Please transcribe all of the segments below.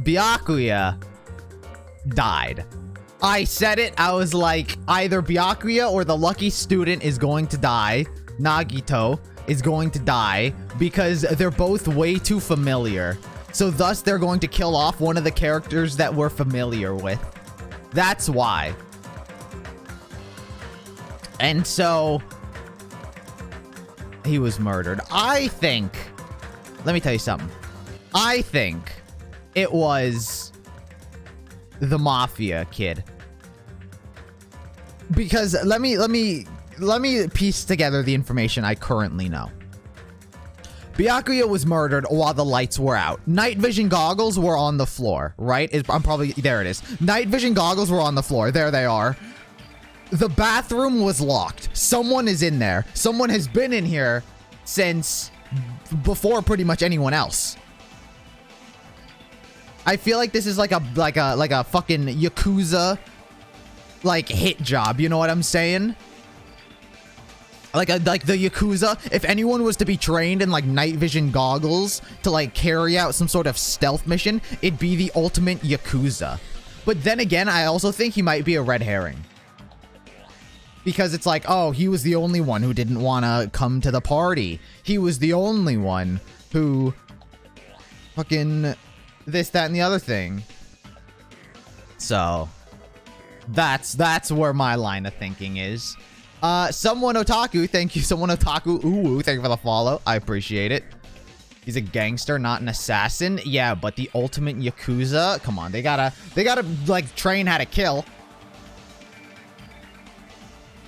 Byakuya died. I said it. I was like, either Byakuya or the lucky student is going to die. Nagito is going to die because they're both way too familiar. So thus, they're going to kill off one of the characters that we're familiar with. That's why. And so, he was murdered. I think, let me tell you something. I think it was the Mafia kid. Because let me piece together the information I currently know. Byakuya was murdered while the lights were out. Night vision goggles were on the floor, right? There it is. Night vision goggles were on the floor. There they are. The bathroom was locked. Someone is in there. Someone has been in here since before pretty much anyone else. I feel like this is like a fucking Yakuza like hit job, you know what I'm saying? Like the Yakuza, if anyone was to be trained in like night vision goggles to like carry out some sort of stealth mission, it'd be the ultimate Yakuza. But then again, I also think he might be a red herring. Because it's like, oh, he was the only one who didn't want to come to the party. He was the only one who fucking this, that, and the other thing. So that's where my line of thinking is. Someone Otaku, thank you. Someone Otaku, ooh, thank you for the follow. I appreciate it. He's a gangster, not an assassin. Yeah, but the ultimate Yakuza, come on, they gotta like train how to kill.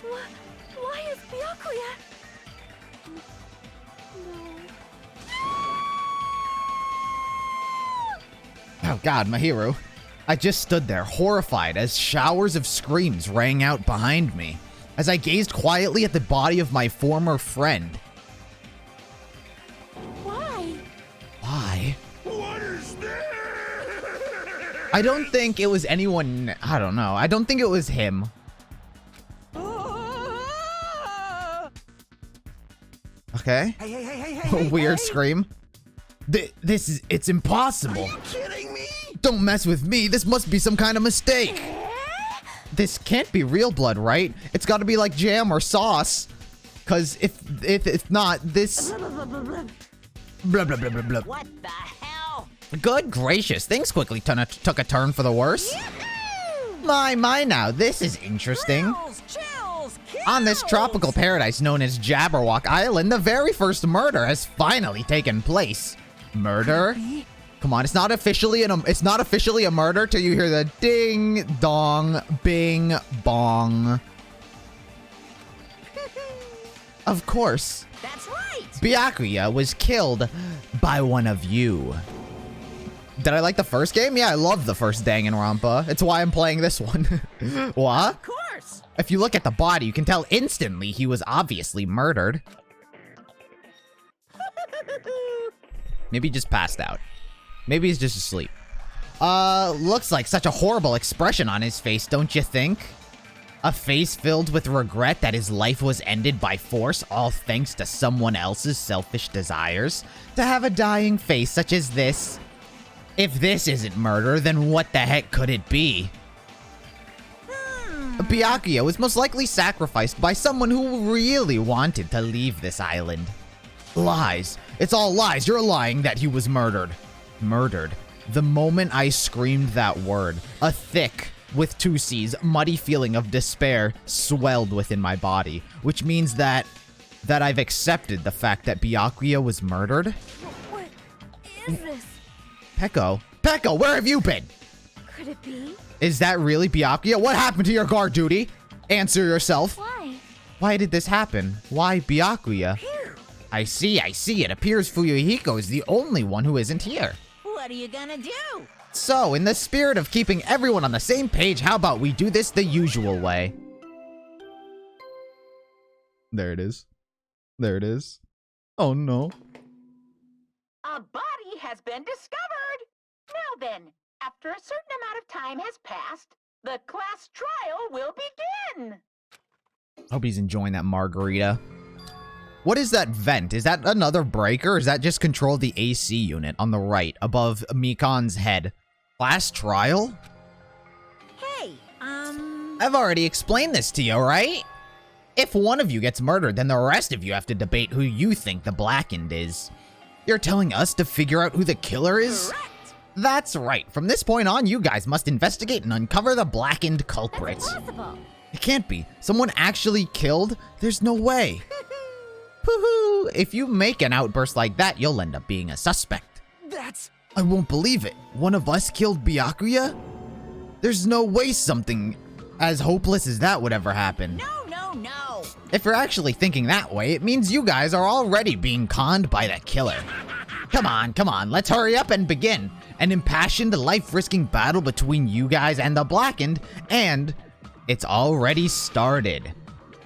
Why is Byakuya? No. Oh god, Mahiru. I just stood there, horrified, as showers of screams rang out behind me, as I gazed quietly at the body of my former friend. Why? Why? What is this? I don't think it was anyone, I don't know. I don't think it was him. Okay. Hey, Weird scream. It's impossible. Are you kidding me? Don't mess with me. This must be some kind of mistake. This can't be real blood, right? It's got to be like jam or sauce. Cause if not, this. Blah blah blah blah blah. What the hell? Good gracious, things quickly took a turn for the worse. My now, this is interesting. Chills, On this tropical paradise known as Jabberwock Island, the very first murder has finally taken place. Murder? Come on, it's not officially a murder till you hear the ding dong bing bong. Of course. That's right. Byakuya was killed by one of you. Did I like the first game? Yeah, I love the first Danganronpa. It's why I'm playing this one. What? Of course. If you look at the body, you can tell instantly he was obviously murdered. Maybe he just passed out. Maybe he's just asleep. Looks like such a horrible expression on his face, don't you think? A face filled with regret that his life was ended by force, all thanks to someone else's selfish desires. To have a dying face such as this. If this isn't murder, then what the heck could it be? Byakuya was most likely sacrificed by someone who really wanted to leave this island. Lies. It's all lies. You're lying that he was murdered. Murdered. The moment I screamed that word, a thick, with two C's, muddy feeling of despair swelled within my body, which means that I've accepted the fact that Byakuya was murdered. What is this? Peko, where have you been? Could it be? Is that really Byakuya? What happened to your guard duty? Answer yourself. Why? Why did this happen? Why Byakuya? Phew. I see. It appears Fuyuhiko is the only one who isn't here. What are you gonna do? So, in the spirit of keeping everyone on the same page, how about we do this the usual way? There it is. There it is. Oh no. A body has been discovered. Now then, after a certain amount of time has passed, the class trial will begin. Hope he's enjoying that margarita. What is that vent? Is that another breaker? Or is that just control the AC unit on the right above Mikan's head? Class trial? Hey, I've already explained this to you, right? If one of you gets murdered, then the rest of you have to debate who you think the Blackened is. You're telling us to figure out who the killer is? correct. That's right. From this point on, you guys must investigate and uncover the Blackened culprit. That's impossible. It can't be. Someone actually killed? There's no way. Hoo-hoo. If you make an outburst like that, you'll end up being a suspect. That's... I won't believe it. One of us killed Byakuya? There's no way something as hopeless as that would ever happen. No, no, no. If you're actually thinking that way, it means you guys are already being conned by the killer. Come on, let's hurry up and begin. An impassioned, life-risking battle between you guys and the Blackened, and it's already started.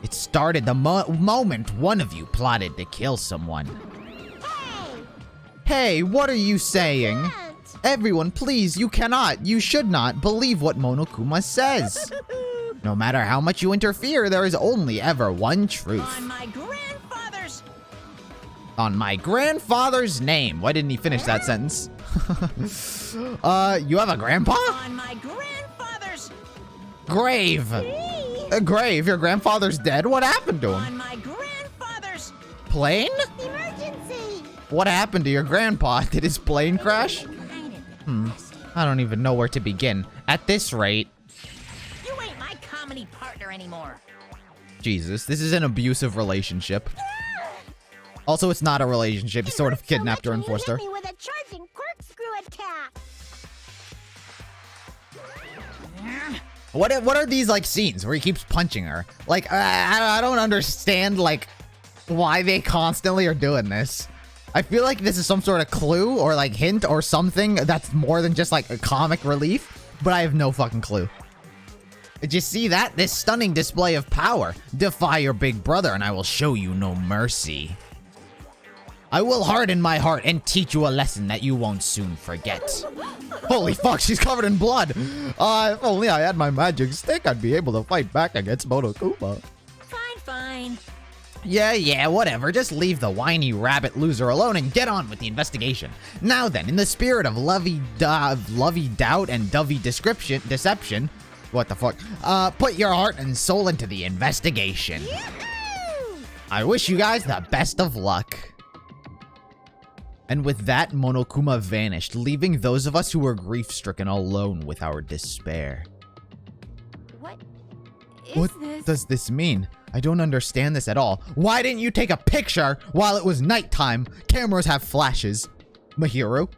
It started the moment one of you plotted to kill someone. Hey, what are you saying? Everyone, please, you cannot, you should not believe what Monokuma says. No matter how much you interfere, there is only ever one truth. On my grandfather's. On my grandfather's name. Why didn't he finish that sentence? You have a grandpa? On my grandfather's. Grave. Grave, your grandfather's dead? What happened to him? On my grandfather's. Plane? Emergency. What happened to your grandpa? Did his plane crash? I don't even know where to begin. At this rate, You ain't my comedy partner anymore. Jesus, this is an abusive relationship. Also, it's not a relationship. He sort of kidnapped her and forced her. me with a charging corkscrew attack. What are these, like, scenes where he keeps punching her? Like, I don't understand, like, why they constantly are doing this. I feel like this is some sort of clue or, like, hint or something that's more than just, like, a comic relief, but I have no fucking clue. Did you see that? This stunning display of power. Defy your big brother and I will show you no mercy. I will harden my heart and teach you a lesson that you won't soon forget. Holy fuck, she's covered in blood. If only I had my magic stick, I'd be able to fight back against Monokuma. Fine. Yeah, whatever. Just leave the whiny rabbit loser alone and get on with the investigation. Now then, in the spirit of lovey doubt and dovey deception, what the fuck? Put your heart and soul into the investigation. I wish you guys the best of luck. And with that, Monokuma vanished, leaving those of us who were grief-stricken alone with our despair. What does this mean? I don't understand this at all. Why didn't you take a picture while it was nighttime? Cameras have flashes. Mahiru?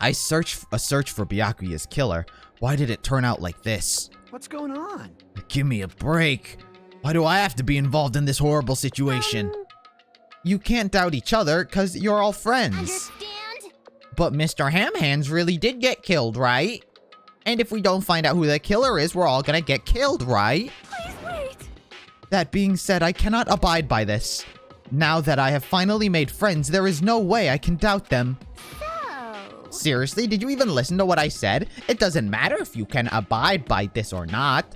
I searched for Byakuya's killer. Why did it turn out like this? What's going on? Give me a break. Why do I have to be involved in this horrible situation? You can't doubt each other, because you're all friends. Understand? But Mr. Hamhands really did get killed, right? And if we don't find out who the killer is, we're all gonna get killed, right? Please wait. That being said, I cannot abide by this. Now that I have finally made friends, there is no way I can doubt them. So. Seriously, did you even listen to what I said? It doesn't matter if you can abide by this or not.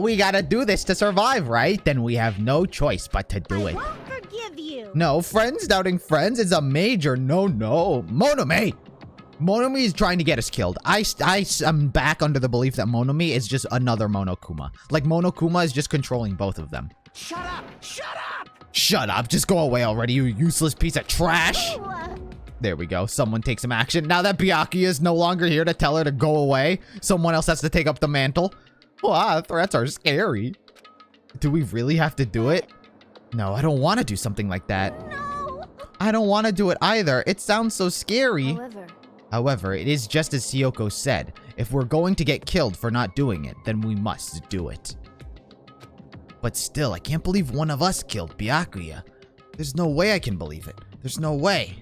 We gotta do this to survive, right? Then we have no choice but to do it. I won't forgive you. No, friends doubting friends is a major no-no. Monome! Monome is trying to get us killed. I'm back under the belief that Monome is just another Monokuma. Like, Monokuma is just controlling both of them. Shut up! Shut up! Shut up! Just go away already, you useless piece of trash! There we go. Someone take some action. Now that Byakuya is no longer here to tell her to go away, someone else has to take up the mantle. Wow, threats are scary. Do we really have to do it? No, I don't want to do something like that. No. I don't want to do it either. It sounds so scary. However, it is just as Syoko said. If we're going to get killed for not doing it, then we must do it. But still, I can't believe one of us killed Byakuya. There's no way I can believe it. There's no way.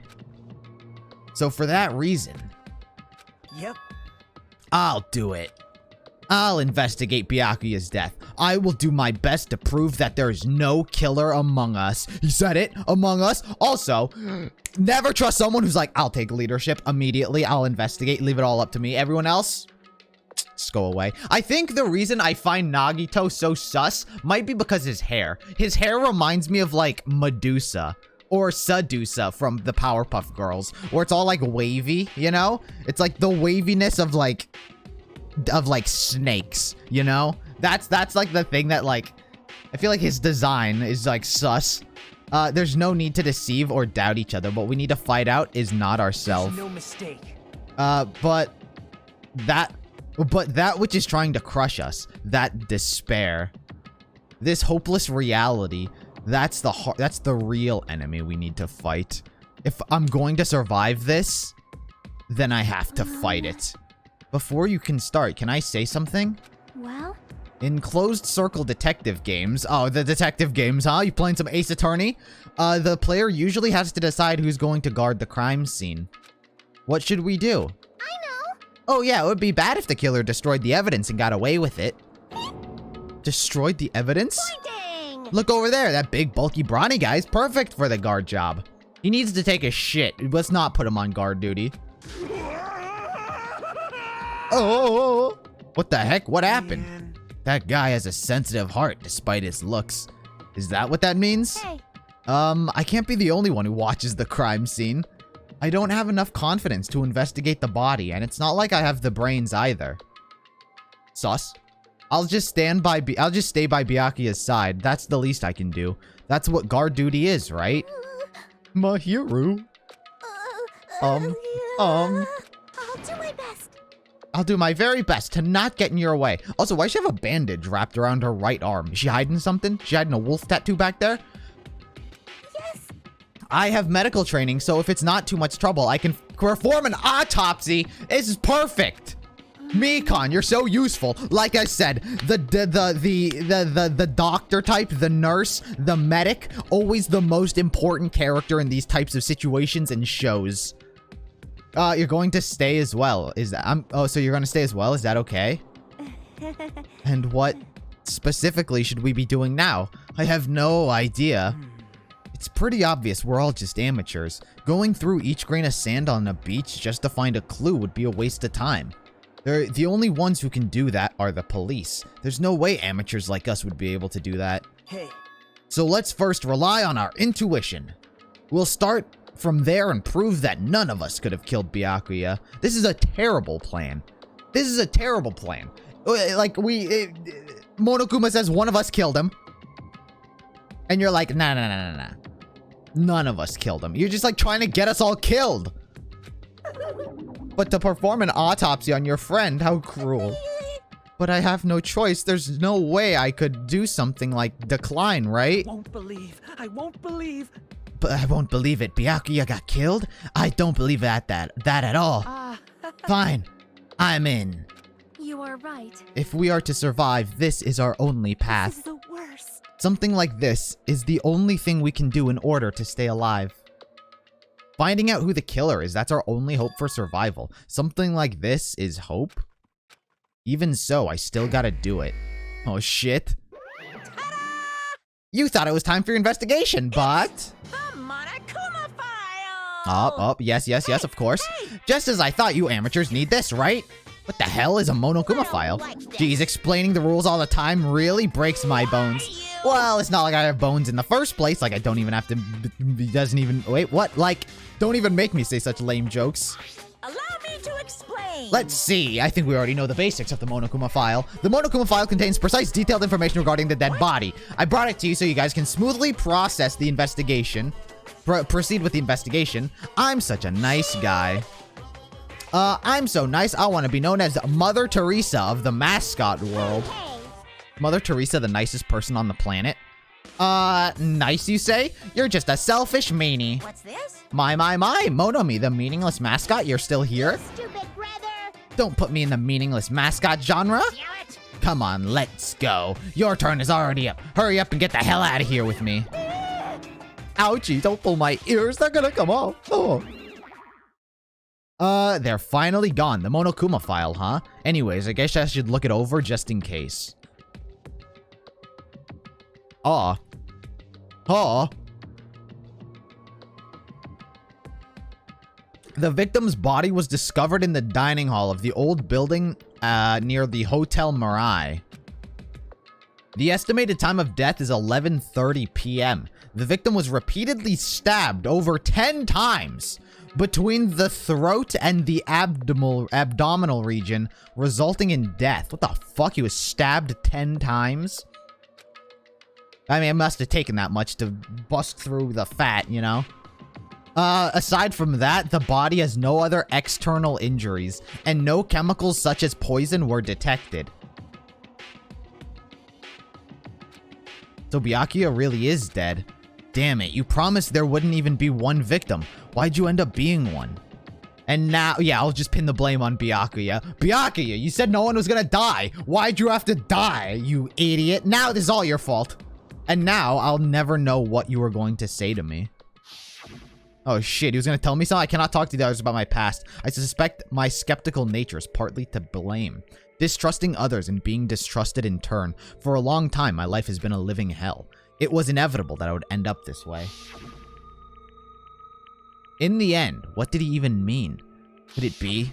So for that reason, Yep. I'll do it. I'll investigate Byakuya's death. I will do my best to prove that there is no killer among us. He said it, among us. Also, never trust someone who's like, I'll take leadership immediately. I'll investigate, leave it all up to me. Everyone else, Just go away. I think the reason I find Nagito so sus might be because his hair. His hair reminds me of like Medusa or Sedusa from the Powerpuff Girls, where it's all like wavy, you know? It's like the waviness of like snakes, you know? That's like the thing that like, I feel like his design is like sus. There's no need to deceive or doubt each other. What we need to fight out is not ourselves. No mistake. But that which is trying to crush us, that despair, this hopeless reality, that's the real enemy we need to fight. If I'm going to survive this, then I have to fight it. Before you can start, can I say something? Well? In closed circle detective games, oh, the detective games, huh? You playing some Ace Attorney? The player usually has to decide who's going to guard the crime scene. What should we do? I know. Oh yeah, it would be bad if the killer destroyed the evidence and got away with it. Destroyed the evidence? Dang. Look over there, that big bulky brawny guy's perfect for the guard job. He needs to take a shit. Let's not put him on guard duty. Oh, what the heck? What happened? Man. That guy has a sensitive heart despite his looks. Is that what that means? Hey. I can't be the only one who watches the crime scene. I don't have enough confidence to investigate the body, and it's not like I have the brains either. Sus. I'll just stay by Byakuya's side. That's the least I can do. That's what guard duty is, right? Mahiru. I'll do my best. I'll do my very best to not get in your way. Also, why does she have a bandage wrapped around her right arm? Is she hiding something? Is she hiding a wolf tattoo back there? Yes. I have medical training, so if it's not too much trouble, I can perform an autopsy. This is perfect. Mikon, you're so useful. Like I said, the doctor type, the nurse, the medic, always the most important character in these types of situations and shows. You're going to stay as well. Is that oh, so you're going to stay as well? Is that okay? And what specifically should we be doing now? I have no idea. It's pretty obvious we're all just amateurs. Going through each grain of sand on a beach just to find a clue would be a waste of time. The only ones who can do that are the police. There's no way amateurs like us would be able to do that. Hey. So let's first rely on our intuition. We'll start from there and prove that none of us could have killed Byakuya. This is a terrible plan. This is a terrible plan. Like, Monokuma says one of us killed him. And you're like, nah. None of us killed him. You're just like trying to get us all killed. But to perform an autopsy on your friend, how cruel. But I have no choice. There's no way I could do something like decline, right? I won't believe. But I won't believe it. Byakuya got killed? I don't believe that at all. Fine. I'm in. You are right. If we are to survive, this is our only path. This is the worst. Something like this is the only thing we can do in order to stay alive. Finding out who the killer is, that's our only hope for survival. Something like this is hope? Even so, I still gotta do it. Oh shit. You thought it was time for your investigation, but... The Monokuma file! Yes, of course. Just as I thought, you amateurs need this, right? What the hell is a Monokuma file? Geez, explaining the rules all the time really breaks my bones. Well, it's not like I have bones in the first place. Like, I don't even have to... doesn't even... Wait, what? Like, don't even make me say such lame jokes. Allow me to explain. Let's see. I think we already know the basics of the Monokuma file. The Monokuma file contains precise, detailed information regarding the dead body. I brought it to you so you guys can smoothly process the investigation. Proceed with the investigation. I'm such a nice guy. I'm so nice, I want to be known as Mother Teresa of the mascot world. Mother Teresa, the nicest person on the planet. Nice you say? You're just a selfish meanie. What's this? My, Monomi, the meaningless mascot, you're still here? Stupid brother. Don't put me in the meaningless mascot genre. Damn it! Come on, let's go. Your turn is already up. Hurry up and get the hell out of here with me. Ouchie, don't pull my ears, they're gonna come off. Oh. They're finally gone. The Monokuma file, huh? Anyways, I guess I should look it over just in case. The victim's body was discovered in the dining hall of the old building near the Hotel Mirai. The estimated time of death is 11:30 p.m. The victim was repeatedly stabbed over 10 times between the throat and the abdominal region, resulting in death. What the fuck? He was stabbed 10 times? I mean, it must have taken that much to bust through the fat, you know? Aside from that, the body has no other external injuries, and no chemicals such as poison were detected. So Byakuya really is dead. Damn it, you promised there wouldn't even be one victim. Why'd you end up being one? And now, yeah, I'll just pin the blame on Byakuya. Byakuya, you said no one was gonna die. Why'd you have to die, you idiot? Now this is all your fault. And now I'll never know what you were going to say to me. Oh shit, he was gonna tell me something? I cannot talk to the others about my past. I suspect my skeptical nature is partly to blame. Distrusting others and being distrusted in turn. For a long time, my life has been a living hell. It was inevitable that I would end up this way. In the end, what did he even mean? Could it be?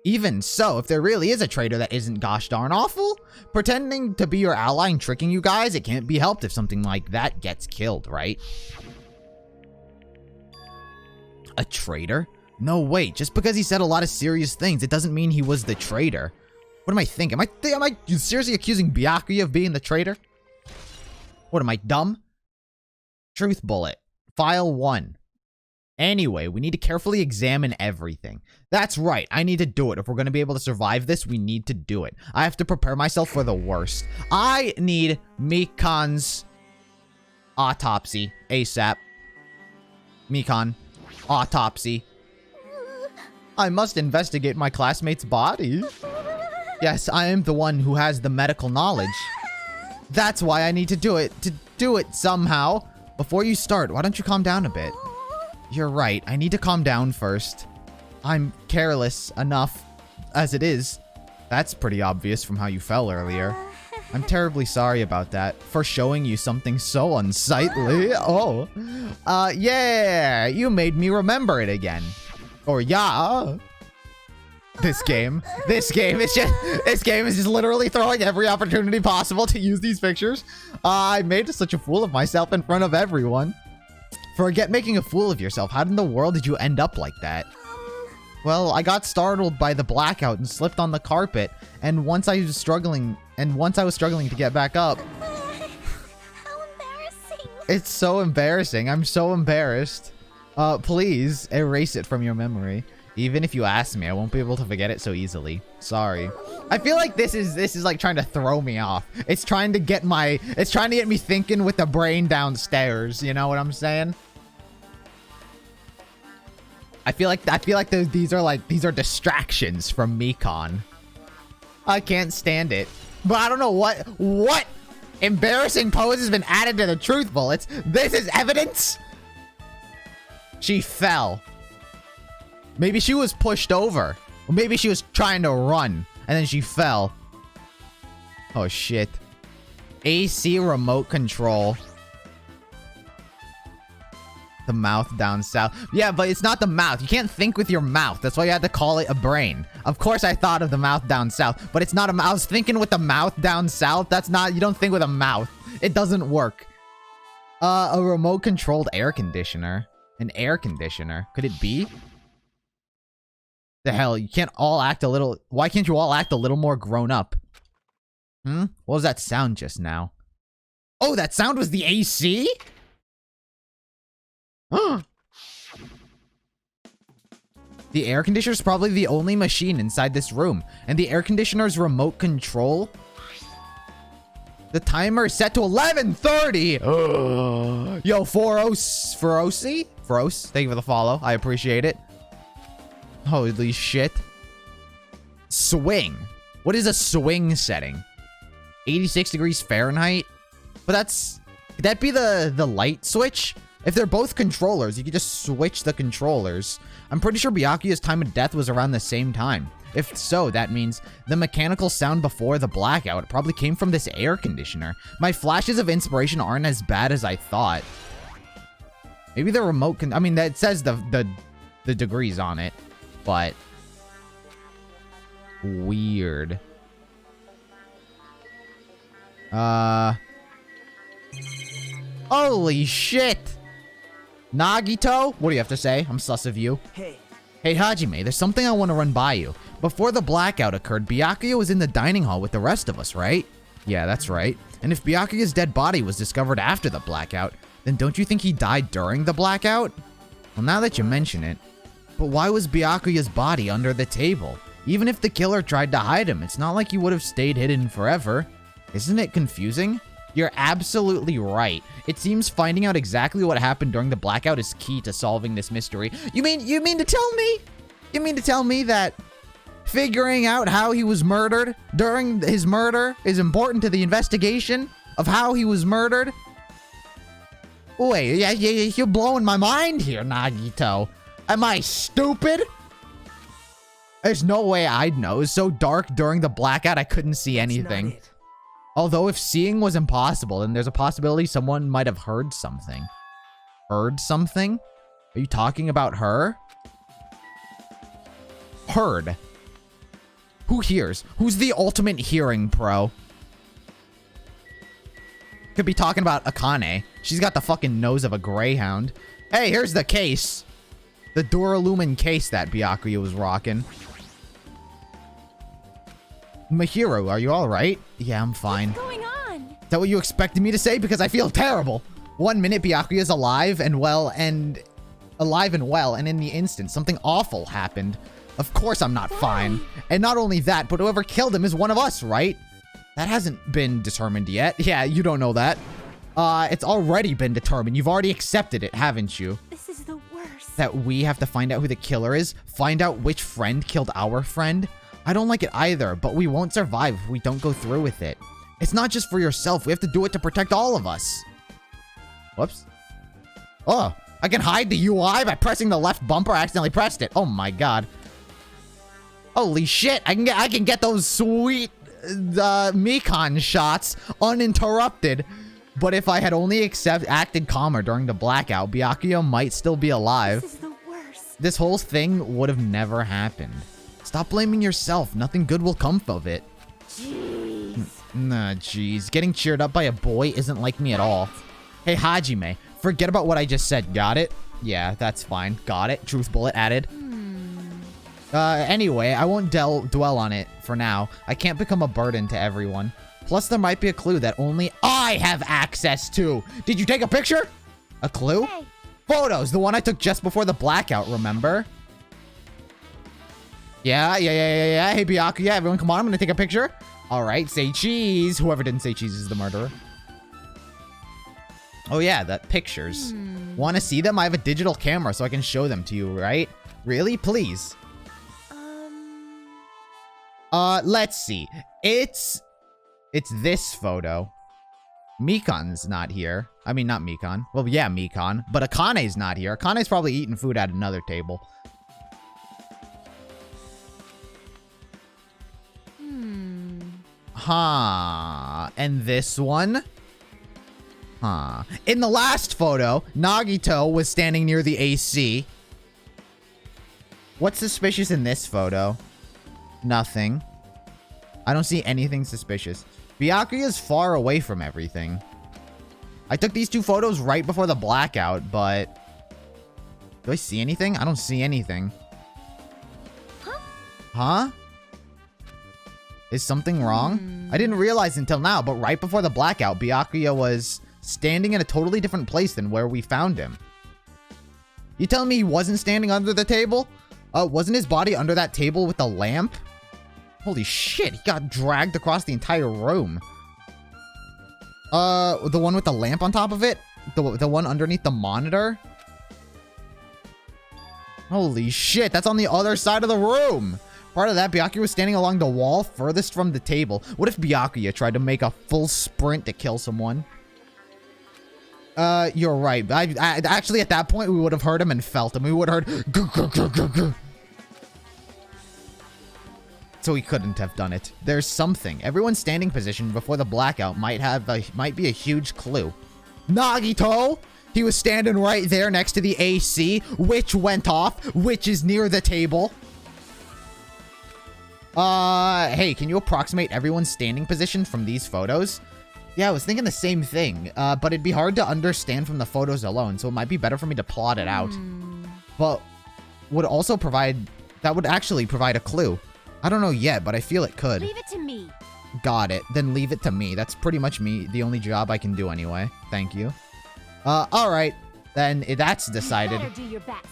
Even so, if there really is a traitor that isn't gosh darn awful, pretending to be your ally and tricking you guys, it can't be helped if something like that gets killed, right? A traitor? No, wait, just because he said a lot of serious things, it doesn't mean he was the traitor. What am I thinking? Am I seriously accusing Byakuya of being the traitor? What am I, dumb? Truth bullet. File 1. Anyway, we need to carefully examine everything. That's right, I need to do it. If we're going to be able to survive this, we need to do it. I have to prepare myself for the worst. I need Mikan's autopsy ASAP. Mikan, autopsy. I must investigate my classmate's body. Yes, I am the one who has the medical knowledge. That's why I need to do it. To do it somehow. Before you start, why don't you calm down a bit? You're right. I need to calm down first. I'm careless enough as it is. That's pretty obvious from how you fell earlier. I'm terribly sorry about that. For showing you something so unsightly. Oh. Yeah. You made me remember it again. Or yeah. This game is just literally throwing every opportunity possible to use these pictures. I made such a fool of myself in front of everyone. Forget making a fool of yourself. How in the world did you end up like that? Well, I got startled by the blackout and slipped on the carpet. And once I was struggling to get back up. How embarrassing. It's so embarrassing. I'm so embarrassed. Please erase it from your memory. Even if you ask me, I won't be able to forget it so easily. Sorry. I feel like this is like trying to throw me off. It's trying to get me thinking with the brain downstairs. You know what I'm saying? I feel like these are distractions from Mikan. I can't stand it. But I don't know what embarrassing pose has been added to the truth bullets. This is evidence. She fell. Maybe she was pushed over. Or maybe she was trying to run and then she fell. Oh shit. AC remote control. The mouth down south. Yeah, but it's not the mouth. You can't think with your mouth. That's why you had to call it a brain. Of course I thought of the mouth down south, but it's not a mouth. I was thinking with the mouth down south. That's not, you don't think with a mouth. It doesn't work. A remote controlled air conditioner. An air conditioner. Could it be? The hell, you can't all act a little... Why can't you all act a little more grown up? What was that sound just now? Oh, that sound was the AC? The air conditioner is probably the only machine inside this room. And the air conditioner's remote control? The timer is set to 11:30. Yo, Feroce, thank you for the follow. I appreciate it. Holy shit. Swing. What is a swing setting? 86 degrees Fahrenheit? But could that be the light switch? If they're both controllers, you could just switch the controllers. I'm pretty sure Byakuya's time of death was around the same time. If so, that means the mechanical sound before the blackout probably came from this air conditioner. My flashes of inspiration aren't as bad as I thought. Maybe the remote I mean, that says the the degrees on it, but weird. Holy shit! Nagito? What do you have to say? I'm sus of you. Hey, Hey Hajime, there's something I want to run by you. Before the blackout occurred, Byakuya was in the dining hall with the rest of us, right? Yeah, that's right. And if Byakuya's dead body was discovered after the blackout, then don't you think he died during the blackout? Well, now that you mention it. But why was Byakuya's body under the table? Even if the killer tried to hide him, it's not like he would have stayed hidden forever. Isn't it confusing? You're absolutely right. It seems finding out exactly what happened during the blackout is key to solving this mystery. You mean to tell me? You mean to tell me that figuring out how he was murdered during his murder is important to the investigation of how he was murdered? Wait, yeah, you're blowing my mind here, Nagito. Am I stupid? There's no way I'd know. It was so dark during the blackout, I couldn't see that's not anything. it. Although if seeing was impossible, then there's a possibility someone might have heard something. Heard something? Are you talking about her? Heard. Who hears? Who's the ultimate hearing pro? Could be talking about Akane. She's got the fucking nose of a greyhound. Hey, here's the case. The Duralumin case that Byakuya was rocking. Mahiro, are you alright? Yeah, I'm fine. What's going on? Is that what you expected me to say? Because I feel terrible. 1 minute Byakuya's alive and well, and in the instant, something awful happened. Of course I'm not fine. And not only that, but whoever killed him is one of us, right? That hasn't been determined yet. Yeah, you don't know that. It's already been determined. You've already accepted it, haven't you? This is the worst. That we have to find out who the killer is? Find out which friend killed our friend? I don't like it either, but we won't survive if we don't go through with it. It's not just for yourself. We have to do it to protect all of us. Whoops. Oh, I can hide the UI by pressing the left bumper. I accidentally pressed it. Oh my god. Holy shit. I can get those sweet Mikan shots uninterrupted. But if I had only acted calmer during the blackout, Byakuya might still be alive. This is the worst. This whole thing would have never happened. Stop blaming yourself. Nothing good will come of it. Jeez. Nah, jeez. Getting cheered up by a boy isn't like me at all. Hey, Hajime, forget about what I just said. Got it? Yeah, that's fine. Got it. Truth bullet added. Anyway, I won't dwell on it for now. I can't become a burden to everyone. Plus, there might be a clue that only I have access to. Did you take a picture? A clue? Hey. Photos. The one I took just before the blackout, remember? Yeah. Hey, Byakuya, everyone come on. I'm gonna take a picture. All right, say cheese. Whoever didn't say cheese is the murderer. Oh, yeah, that pictures. Want to see them? I have a digital camera, so I can show them to you, right? Really? Please. Let's see. It's this photo. Mikan's not here. I mean, not Mikan. Well, yeah, Mikan. But Akane's not here. Akane's probably eating food at another table. Huh. And this one? Huh. In the last photo, Nagito was standing near the AC. What's suspicious in this photo? Nothing. I don't see anything suspicious. Byakuya's far away from everything. I took these two photos right before the blackout, but... do I see anything? I don't see anything. Huh? Is something wrong? I didn't realize until now, but right before the blackout, Byakuya was standing in a totally different place than where we found him. You telling me he wasn't standing under the table? Wasn't his body under that table with the lamp? Holy shit, he got dragged across the entire room. The one with the lamp on top of it? The one underneath the monitor? Holy shit, that's on the other side of the room. Part of that, Byakuya was standing along the wall furthest from the table. What if Byakuya tried to make a full sprint to kill someone? You're right. I actually, at that point, we would have heard him and felt him. We would have heard... "Grr, grr, grr, grr, grr." So he couldn't have done it. There's something. Everyone's standing position before the blackout might be a huge clue. Nagito! He was standing right there next to the AC, which went off, which is near the table. Hey, can you approximate everyone's standing position from these photos? Yeah, I was thinking the same thing, but it'd be hard to understand from the photos alone, so it might be better for me to plot it out. But that would actually provide a clue. I don't know yet, but I feel it could. Leave it to me. Got it. Then leave it to me. That's pretty much the only job I can do anyway. Thank you. Alright. Then that's decided. You better do your best.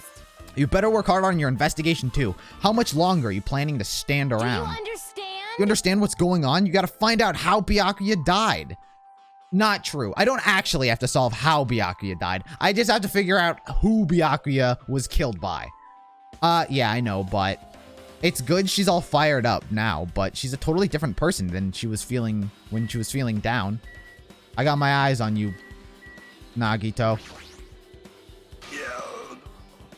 You better work hard on your investigation too. How much longer are you planning to stand around? Do you understand? You understand what's going on? You gotta find out how Byakuya died. Not true. I don't actually have to solve how Byakuya died. I just have to figure out who Byakuya was killed by. Yeah, I know, but it's good she's all fired up now, but she's a totally different person than she was feeling when she was feeling down. I got my eyes on you, Nagito.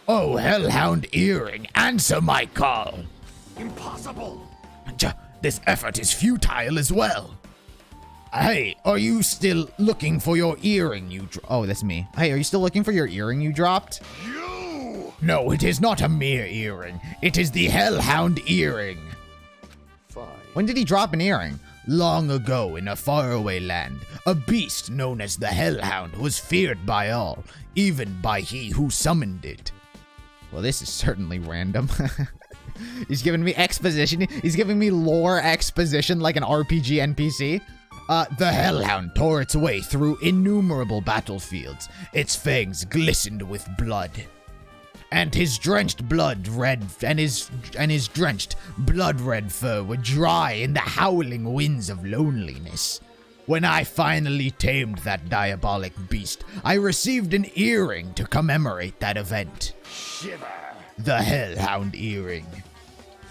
Oh, Hellhound Earring, answer my call. Impossible. This effort is futile as well. Hey, are you still looking for your earring you Oh, that's me. Hey, are you still looking for your earring you dropped? You! No, it is not a mere earring. It is the Hellhound Earring. Fine. When did he drop an earring? Long ago in a faraway land, a beast known as the Hellhound was feared by all, even by he who summoned it. Well, this is certainly random. He's giving me exposition. He's giving me lore exposition like an RPG NPC. The Hellhound tore its way through innumerable battlefields. Its fangs glistened with blood. And his drenched blood red fur would dry in the howling winds of loneliness. When I finally tamed that diabolic beast, I received an earring to commemorate that event. Shiver. The Hellhound Earring.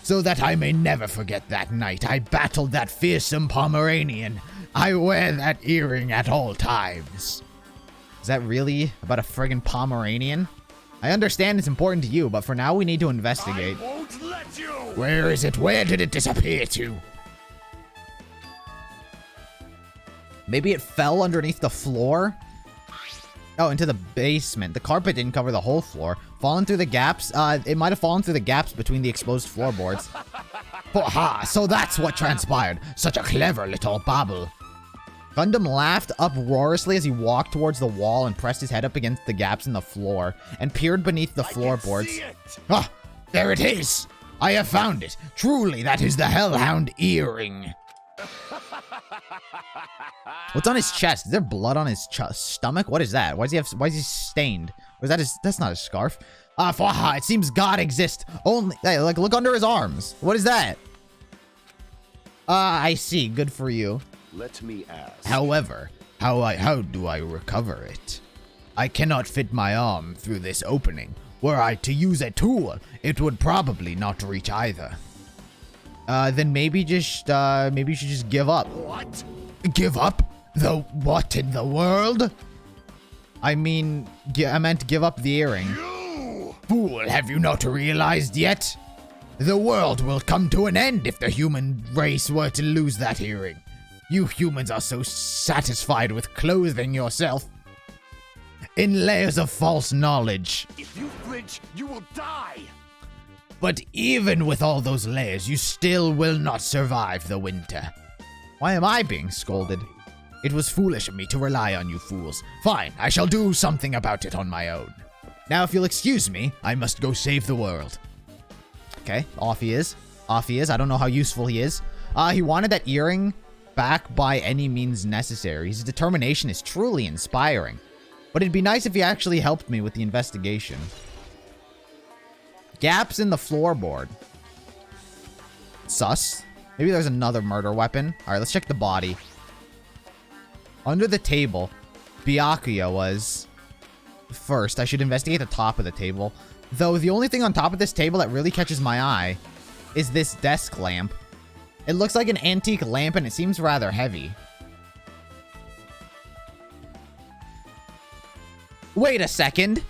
So that I may never forget that night I battled that fearsome Pomeranian, I wear that earring at all times. Is that really about a friggin' Pomeranian? I understand it's important to you, but for now we need to investigate. I won't let you. Where is it? Where did it disappear to? Maybe it fell underneath the floor? Oh, into the basement. The carpet didn't cover the whole floor. Fallen through the gaps? It might have fallen through the gaps between the exposed floorboards. Ha! So that's what transpired. Such a clever little babble. Gundam laughed uproariously as he walked towards the wall and pressed his head up against the gaps in the floor and peered beneath the floorboards. Ah! There it is! I have found it! Truly, that is the Hellhound Earring! What's on his chest? Is there blood on his stomach? What is that? Why is he stained? Or is that that's not his scarf? It seems God exists. Only, hey, like, look under his arms. What is that? I see. Good for you. Let me ask. However, how do I recover it? I cannot fit my arm through this opening. Were I to use a tool, it would probably not reach either. Then maybe you should just give up. What? Give up? The what in the world? I mean, I meant give up the earring. You! Fool, have you not realized yet? The world will come to an end if the human race were to lose that earring. You humans are so satisfied with clothing yourself in layers of false knowledge. If you flinch, you will die. But even with all those layers, you still will not survive the winter. Why am I being scolded? It was foolish of me to rely on you fools. Fine, I shall do something about it on my own. Now, if you'll excuse me, I must go save the world. Okay, off he is. Off he is. I don't know how useful he is. He wanted that earring back by any means necessary. His determination is truly inspiring. But it'd be nice if he actually helped me with the investigation. Gaps in the floorboard. Sus. Maybe there's another murder weapon. Alright, let's check the body. Under the table, Byakuya was first. I should investigate the top of the table. Though the only thing on top of this table that really catches my eye is this desk lamp. It looks like an antique lamp and it seems rather heavy. Wait a second.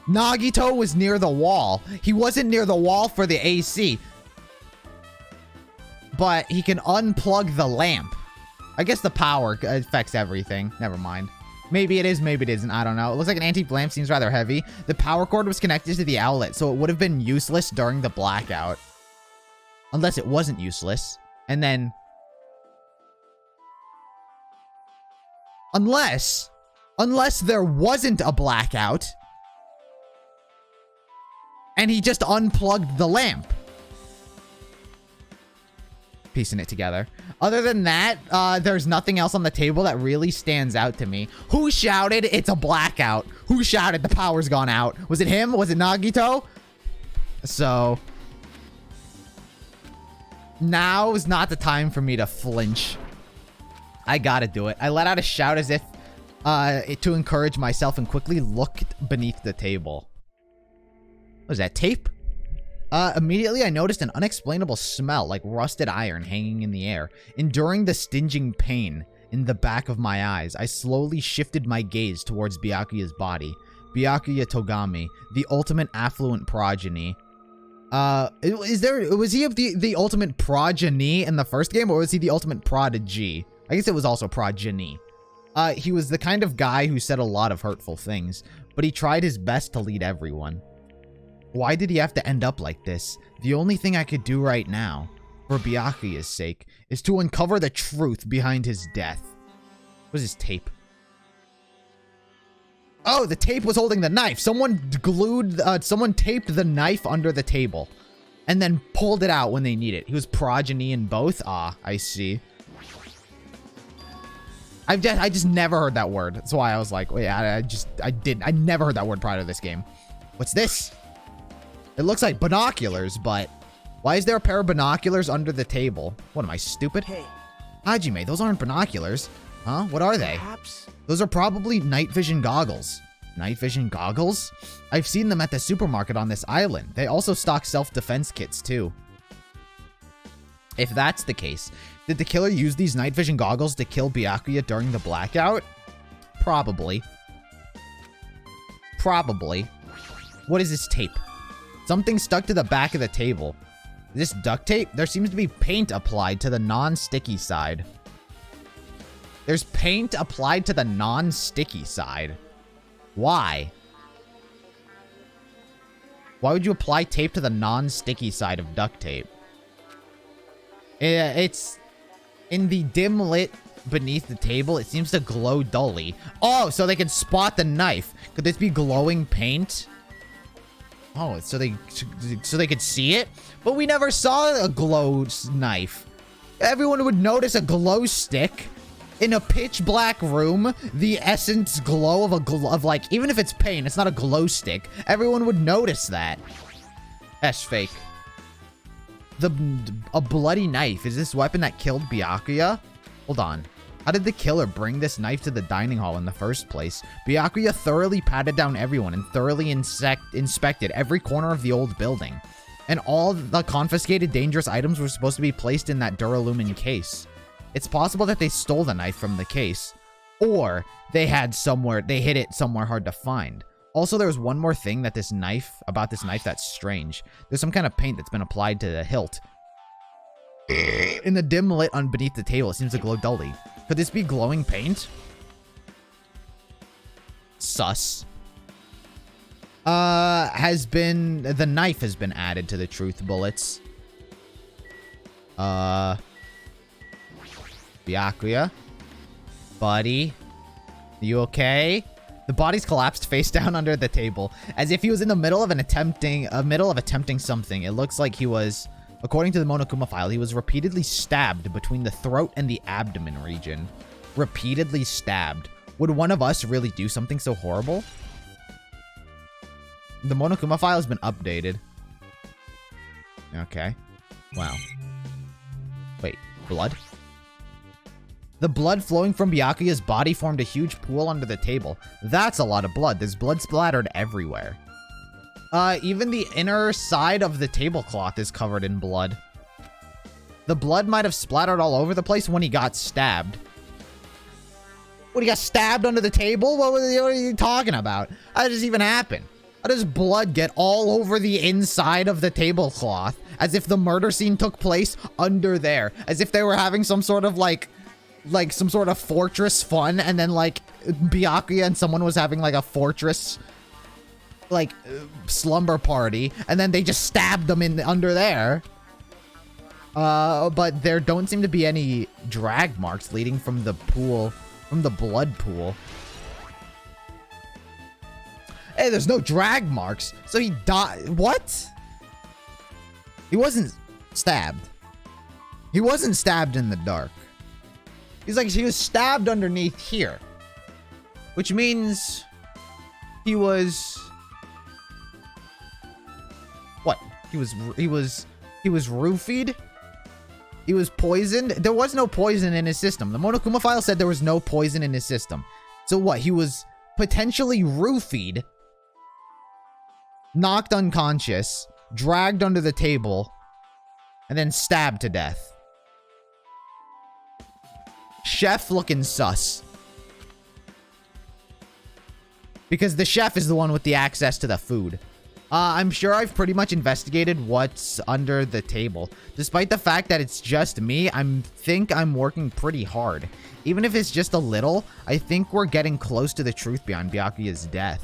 Nagito was near the wall. He wasn't near the wall for the AC. But he can unplug the lamp. I guess the power affects everything. Never mind. Maybe it is, maybe it isn't. I don't know. It looks like an antique lamp. Seems rather heavy. The power cord was connected to the outlet, so it would have been useless during the blackout. Unless it wasn't useless. And then... Unless there wasn't a blackout. And he just unplugged the lamp. Piecing it together. Other than that, there's nothing else on the table that really stands out to me. Who shouted, "It's a blackout"? Who shouted, "The power's gone out"? Was it him? Was it Nagito? So... now is not the time for me to flinch. I gotta do it. I let out a shout as if to encourage myself and quickly looked beneath the table. What is that, tape? Immediately I noticed an unexplainable smell like rusted iron hanging in the air. Enduring the stinging pain in the back of my eyes, I slowly shifted my gaze towards Byakuya's body. Byakuya Togami, the ultimate affluent progeny. Was he the ultimate progeny in the first game, or was he the ultimate prodigy? I guess it was also progeny. He was the kind of guy who said a lot of hurtful things, but he tried his best to lead everyone. Why did he have to end up like this? The only thing I could do right now, for Byakuya's sake, is to uncover the truth behind his death. What is this tape? Oh, the tape was holding the knife. Someone taped the knife under the table and then pulled it out when they need it. He was progeny in both. Ah, I see. I just never heard that word. That's why I was like, wait, I never heard that word prior to this game. What's this? It looks like binoculars, but why is there a pair of binoculars under the table? What am I, stupid? Hey, Hajime, those aren't binoculars. Huh? What are they? perhaps. Those are probably night vision goggles. Night vision goggles? I've seen them at the supermarket on this island. They also stock self-defense kits, too. If that's the case, did the killer use these night vision goggles to kill Byakuya during the blackout? Probably. Probably. What is this tape? Something stuck to the back of the table. Is this duct tape? There seems to be paint applied to the non-sticky side. There's paint applied to the non-sticky side. Why? Why would you apply tape to the non-sticky side of duct tape? It's in the dim lit beneath the table. It seems to glow dully. Oh, so they can spot the knife. Could this be glowing paint? Oh, so they could see it? But we never saw a glow knife. Everyone would notice a glow stick in a pitch black room. The essence glow of like, even if it's paint, it's not a glow stick. Everyone would notice that. That's fake. A bloody knife. Is this weapon that killed Byakuya? Hold on. How did the killer bring this knife to the dining hall in the first place? Byakuya thoroughly patted down everyone and thoroughly inspected every corner of the old building. And all the confiscated dangerous items were supposed to be placed in that Duralumin case. It's possible that they stole the knife from the case. Or they hid it somewhere hard to find. Also, there was one more thing about this knife that's strange. There's some kind of paint that's been applied to the hilt. In the dim lit beneath the table, it seems to glow dully. Could this be glowing paint? Sus. The knife has been added to the truth bullets. Byakuya? Buddy? You okay? The body's collapsed face down under the table, as if he was in the middle of attempting something. It looks like he was, according to the Monokuma file, he was repeatedly stabbed between the throat and the abdomen region. Repeatedly stabbed. Would one of us really do something so horrible? The Monokuma file has been updated. Okay. Wow. Wait, blood? The blood flowing from Byakuya's body formed a huge pool under the table. That's a lot of blood. There's blood splattered everywhere. Even the inner side of the tablecloth is covered in blood. The blood might have splattered all over the place when he got stabbed. When he got stabbed under the table? What are you talking about? How does this even happen? How does blood get all over the inside of the tablecloth? As if the murder scene took place under there. As if they were having some sort of like some sort of fortress fun, and then like Byakuya and someone was having like a fortress, like slumber party, and then they just stabbed them in under there. But there don't seem to be any drag marks leading from the pool, from the blood pool. Hey, there's no drag marks, so he died. What? He wasn't stabbed. He wasn't stabbed in the dark. He's like, he was stabbed underneath here, which means he was what? He was roofied. He was poisoned. There was no poison in his system. The Monokuma file said there was no poison in his system. So what? He was potentially roofied, knocked unconscious, dragged under the table, and then stabbed to death. Chef looking sus. Because the chef is the one with the access to the food. I'm sure I've pretty much investigated what's under the table. Despite the fact that it's just me, think I'm working pretty hard. Even if it's just a little, I think we're getting close to the truth behind Byakuya's death.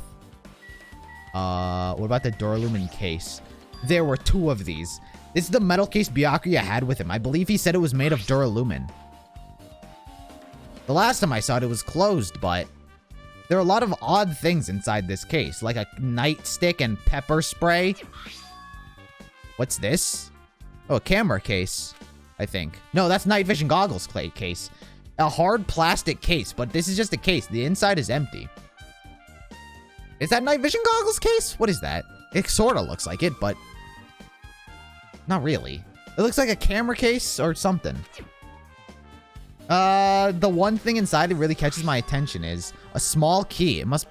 What about the Duralumin case? There were 2 of these. This is the metal case Byakuya had with him. I believe he said it was made of Duralumin. The last time I saw it, it was closed, but there are a lot of odd things inside this case, like a nightstick and pepper spray. What's this? Oh, a camera case, I think. No, that's night vision goggles case. A hard plastic case, but this is just a case. The inside is empty. Is that night vision goggles case? What is that? It sort of looks like it, but not really. It looks like a camera case or something. The one thing inside that really catches my attention is a small key. It must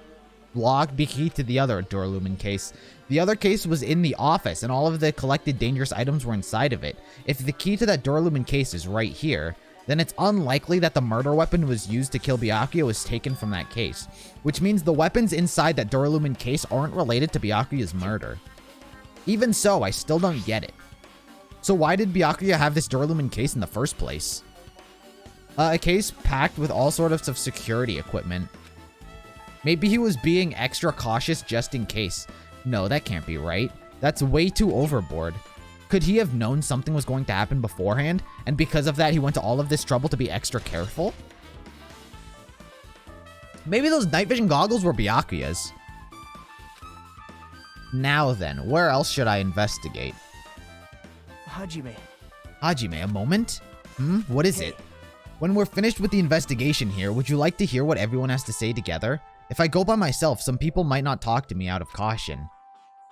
be key to the other Duralumin case. The other case was in the office, and all of the collected dangerous items were inside of it. If the key to that Duralumin case is right here, then it's unlikely that the murder weapon was used to kill Byakuya was taken from that case, which means the weapons inside that Duralumin case aren't related to Byakuya's murder. Even so, I still don't get it. So why did Byakuya have this Duralumin case in the first place? A case packed with all sorts of security equipment. Maybe he was being extra cautious just in case. No, that can't be right. That's way too overboard. Could he have known something was going to happen beforehand, and because of that he went to all of this trouble to be extra careful? Maybe those night vision goggles were Byakuya's. Now then, where else should I investigate? Hajime, a moment? What is it? When we're finished with the investigation here, would you like to hear what everyone has to say together? If I go by myself, some people might not talk to me out of caution.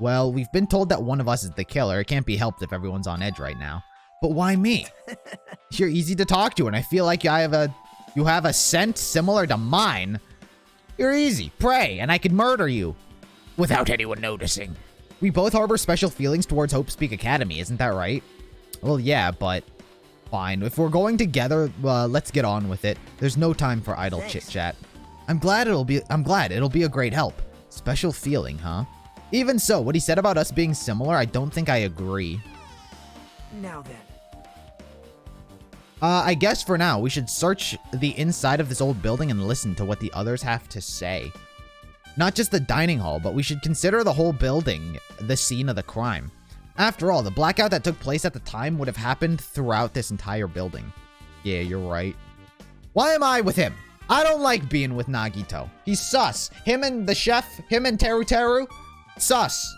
Well, we've been told that one of us is the killer. It can't be helped if everyone's on edge right now. But why me? You're easy to talk to, and I feel like you have a scent similar to mine. You're easy. Pray, and I could murder you without anyone noticing. We both harbor special feelings towards Hope Speak Academy, isn't that right? Well, yeah, but fine. If we're going together, let's get on with it. There's no time for idle chit-chat. I'm glad it'll be a great help. Special feeling, huh? Even so, what he said about us being similar, I don't think I agree. now then. I guess for now, we should search the inside of this old building and listen to what the others have to say. Not just the dining hall, but we should consider the whole building the scene of the crime. After all, the blackout that took place at the time would have happened throughout this entire building. Yeah, you're right. Why am I with him? I don't like being with Nagito. He's sus. Him and the chef, him and Teru, sus.